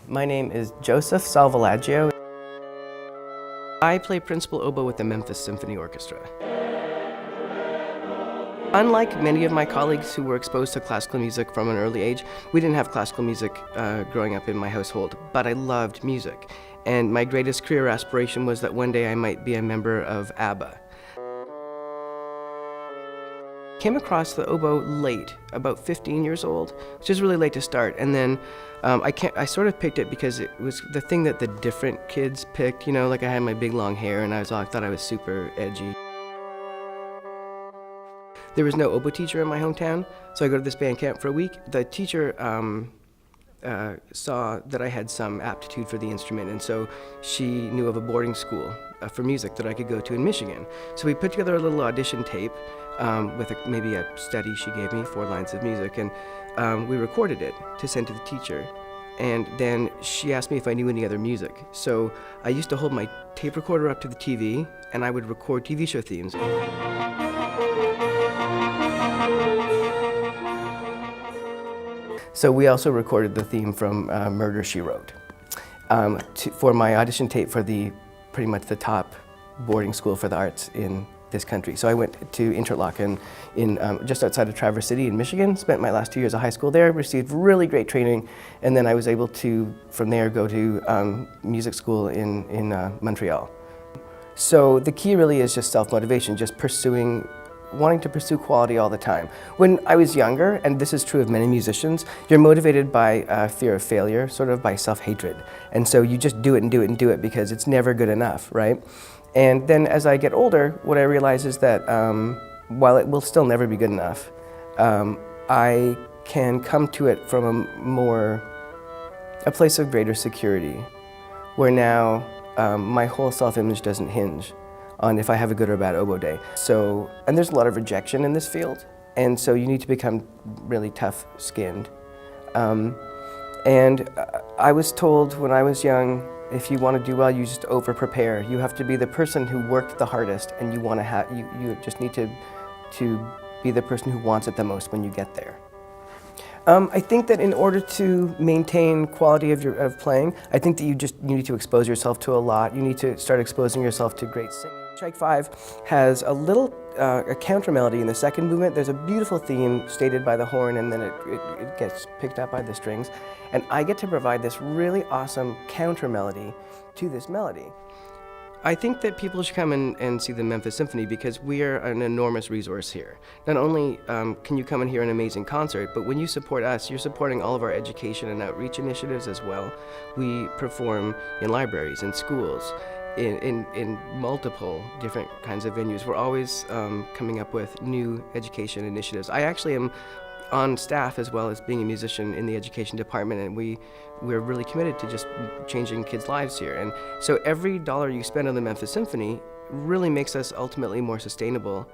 My name is Joseph Salvalaggio. I play principal oboe with the Memphis Symphony Orchestra. Unlike many of my colleagues who were exposed to classical music from an early age, we didn't have classical music growing up in my household, but I loved music. And my greatest career aspiration was that one day I might be a member of ABBA. Came across the oboe late, about 15 years old, which is really late to start. And then I sort of picked it because it was the thing that the different kids picked. You know, like I had my big long hair and I thought I was super edgy. There was no oboe teacher in my hometown, so I go to this band camp for a week. The teacher saw that I had some aptitude for the instrument, and so she knew of a boarding school for music that I could go to in Michigan. So we put together a little audition tape with maybe a study she gave me, 4 lines of music, and we recorded it to send to the teacher. And then she asked me if I knew any other music. So I used to hold my tape recorder up to the TV, and I would record TV show themes. So we also recorded the theme from Murder, She Wrote for my audition tape for pretty much the top boarding school for the arts in this country. So I went to Interlochen just outside of Traverse City in Michigan, spent my last 2 years of high school there, received really great training, and then I was able to, from there, go to music school in Montreal. So the key really is just self-motivation, just wanting to pursue quality all the time. When I was younger, and this is true of many musicians, you're motivated by fear of failure, sort of by self-hatred. And so you just do it and do it and do it because it's never good enough, right? And then as I get older, what I realize is that while it will still never be good enough, I can come to it from a place of greater security, where now my whole self-image doesn't hinge on if I have a good or bad oboe day. So, and there's a lot of rejection in this field, and so you need to become really tough-skinned. And I was told when I was young, if you want to do well, you just over-prepare. You have to be the person who worked the hardest, and you just need to be the person who wants it the most when you get there. I think that in order to maintain quality of playing, I think that you need to expose yourself to a lot. You need to start exposing yourself to great singing. Strike 5 has a little a counter melody in the second movement. There's a beautiful theme stated by the horn, and then it gets picked up by the strings. And I get to provide this really awesome counter melody to this melody. I think that people should come and see the Memphis Symphony because we are an enormous resource here. Not only can you come and hear an amazing concert, but when you support us, you're supporting all of our education and outreach initiatives as well. We perform in libraries, in schools, in multiple different kinds of venues. We're always coming up with new education initiatives. I actually am on staff as well as being a musician in the education department, and we're really committed to just changing kids' lives here. And so every dollar you spend on the Memphis Symphony really makes us ultimately more sustainable.